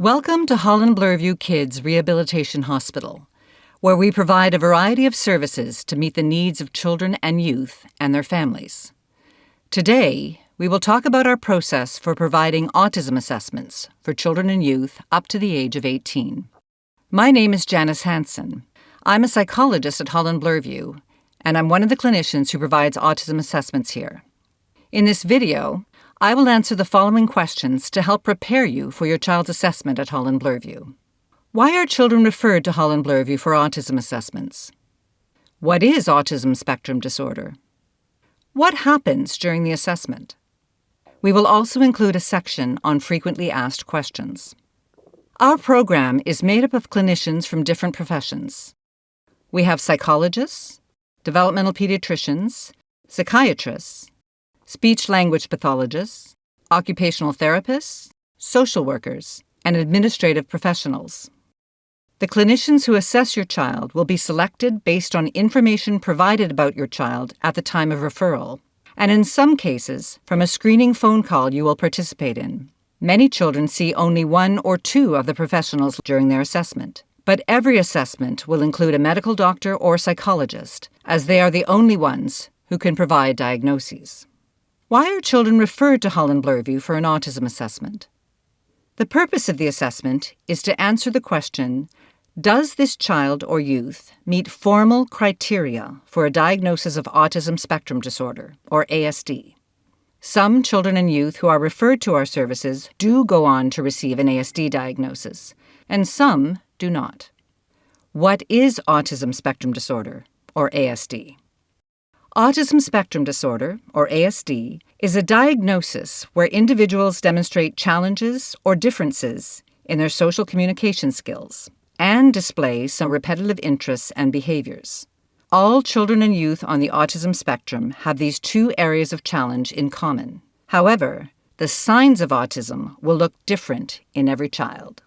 Welcome to Holland Bloorview Kids Rehabilitation Hospital, where we provide a variety of services to meet the needs of children and youth and their families. Today, we will talk about our process for providing autism assessments for children and youth up to the age of 18. My name is Janice Hansen. I'm a psychologist at Holland Bloorview, and I'm one of the clinicians who provides autism assessments here. In this video, I will answer the following questions to help prepare you for your child's assessment at Holland Bloorview. Why are children referred to Holland Bloorview for autism assessments? What is autism spectrum disorder? What happens during the assessment? We will also include a section on frequently asked questions. Our program is made up of clinicians from different professions. We have psychologists, developmental pediatricians, psychiatrists, speech-language pathologists, occupational therapists, social workers, and administrative professionals. The clinicians who assess your child will be selected based on information provided about your child at the time of referral, and in some cases, from a screening phone call you will participate in. Many children see only one or two of the professionals during their assessment, but every assessment will include a medical doctor or psychologist, as they are the only ones who can provide diagnoses. Why are children referred to Holland Bloorview for an autism assessment? The purpose of the assessment is to answer the question, does this child or youth meet formal criteria for a diagnosis of autism spectrum disorder, or ASD? Some children and youth who are referred to our services do go on to receive an ASD diagnosis, and some do not. What is autism spectrum disorder, or ASD? Autism spectrum disorder, or ASD, is a diagnosis where individuals demonstrate challenges or differences in their social communication skills and display some repetitive interests and behaviors. All children and youth on the autism spectrum have these two areas of challenge in common. However, the signs of autism will look different in every child.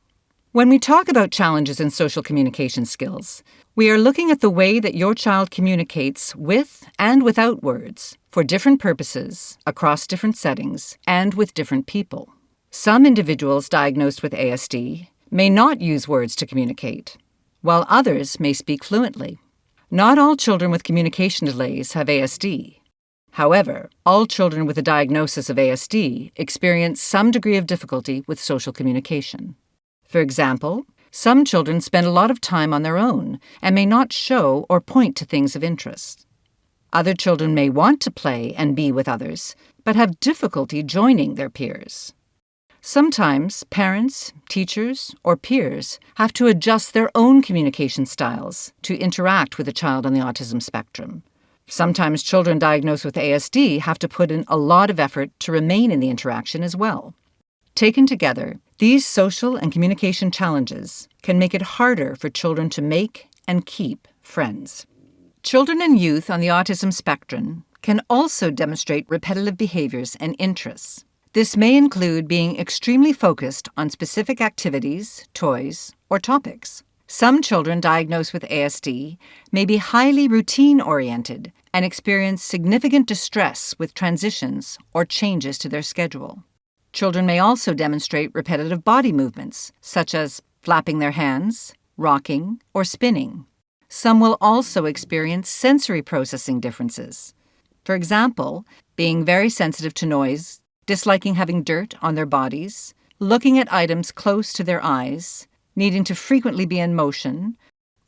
When we talk about challenges in social communication skills, we are looking at the way that your child communicates with and without words for different purposes, across different settings, and with different people. Some individuals diagnosed with ASD may not use words to communicate, while others may speak fluently. Not all children with communication delays have ASD. However, all children with a diagnosis of ASD experience some degree of difficulty with social communication. For example, some children spend a lot of time on their own and may not show or point to things of interest. Other children may want to play and be with others, but have difficulty joining their peers. Sometimes parents, teachers, or peers have to adjust their own communication styles to interact with a child on the autism spectrum. Sometimes children diagnosed with ASD have to put in a lot of effort to remain in the interaction as well. Taken together, these social and communication challenges can make it harder for children to make and keep friends. Children and youth on the autism spectrum can also demonstrate repetitive behaviors and interests. This may include being extremely focused on specific activities, toys, or topics. Some children diagnosed with ASD may be highly routine-oriented and experience significant distress with transitions or changes to their schedule. Children may also demonstrate repetitive body movements, such as flapping their hands, rocking, or spinning. Some will also experience sensory processing differences. For example, being very sensitive to noise, disliking having dirt on their bodies, looking at items close to their eyes, needing to frequently be in motion,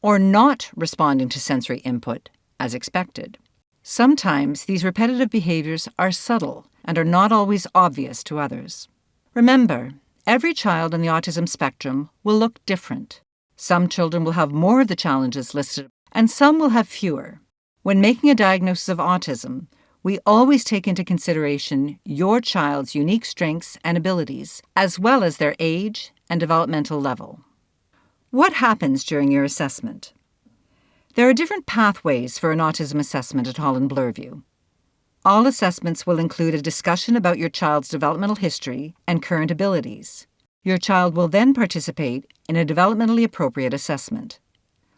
or not responding to sensory input as expected. Sometimes these repetitive behaviors are subtle and are not always obvious to others. Remember, every child on the autism spectrum will look different. Some children will have more of the challenges listed, and some will have fewer. When making a diagnosis of autism, we always take into consideration your child's unique strengths and abilities, as well as their age and developmental level. What happens during your assessment? There are different pathways for an autism assessment at Holland Bloorview. All assessments will include a discussion about your child's developmental history and current abilities. Your child will then participate in a developmentally appropriate assessment.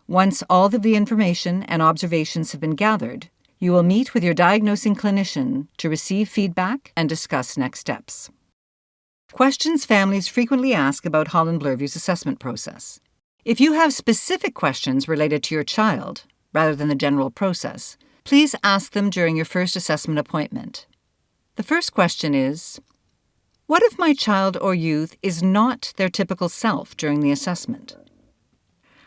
Once all of the information and observations have been gathered, you will meet with your diagnosing clinician to receive feedback and discuss next steps. Questions families frequently ask about Holland Bloorview's assessment process. If you have specific questions related to your child, rather than the general process, please ask them during your first assessment appointment. The first question is, what if my child or youth is not their typical self during the assessment?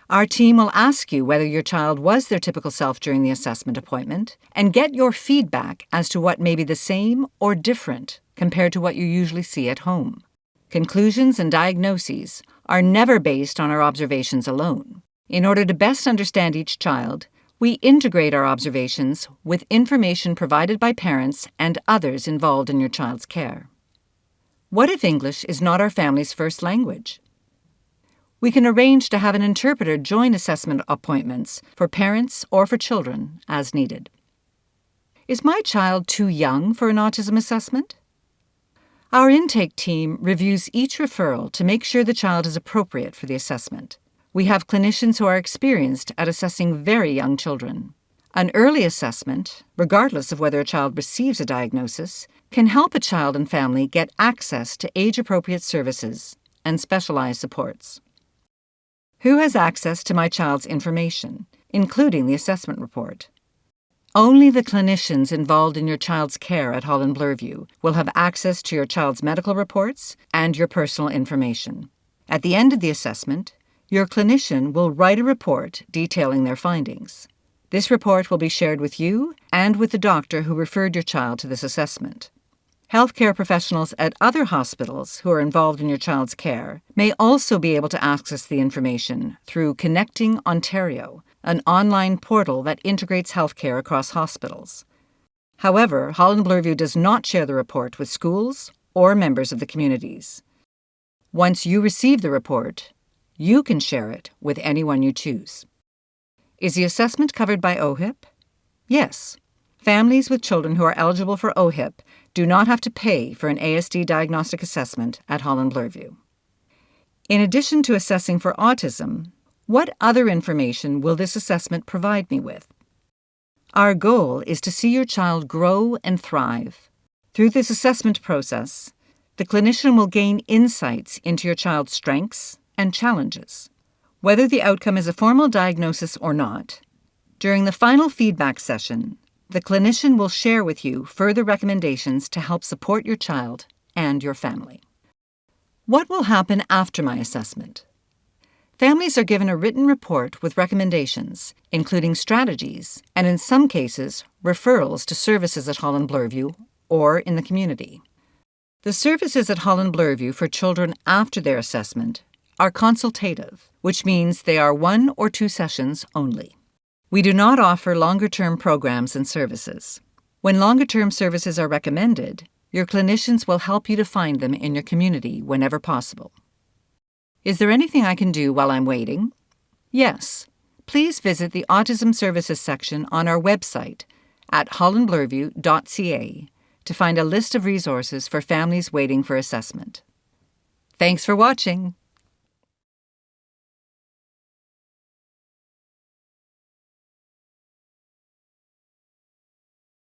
Our team will ask you whether your child was their typical self during the assessment appointment and get your feedback as to what may be the same or different compared to what you usually see at home. Conclusions and diagnoses are never based on our observations alone. In order to best understand each child, we integrate our observations with information provided by parents and others involved in your child's care. What if English is not our family's first language? We can arrange to have an interpreter join assessment appointments for parents or for children as needed. Is my child too young for an autism assessment? Our intake team reviews each referral to make sure the child is appropriate for the assessment. We have clinicians who are experienced at assessing very young children. An early assessment, regardless of whether a child receives a diagnosis, can help a child and family get access to age-appropriate services and specialized supports. Who has access to my child's information, including the assessment report? Only the clinicians involved in your child's care at Holland Bloorview will have access to your child's medical reports and your personal information. At the end of the assessment, your clinician will write a report detailing their findings. This report will be shared with you and with the doctor who referred your child to this assessment. Healthcare professionals at other hospitals who are involved in your child's care may also be able to access the information through Connecting Ontario, an online portal that integrates healthcare across hospitals. However, Holland Bloorview does not share the report with schools or members of the communities. Once you receive the report, you can share it with anyone you choose. Is the assessment covered by OHIP? Yes. Families with children who are eligible for OHIP do not have to pay for an ASD diagnostic assessment at Holland Bloorview. In addition to assessing for autism, what other information will this assessment provide me with? Our goal is to see your child grow and thrive. Through this assessment process, the clinician will gain insights into your child's strengths and challenges. Whether the outcome is a formal diagnosis or not, during the final feedback session, the clinician will share with you further recommendations to help support your child and your family. What will happen after my assessment? Families are given a written report with recommendations, including strategies, and in some cases, referrals to services at Holland Bloorview or in the community. The services at Holland Bloorview for children after their assessment are consultative, which means they are 1 or 2 sessions only. We do not offer longer-term programs and services. When longer-term services are recommended, your clinicians will help you to find them in your community whenever possible. Is there anything I can do while I'm waiting? Yes. Please visit the Autism Services section on our website at hollandbloorview.ca to find a list of resources for families waiting for assessment. Thanks for watching.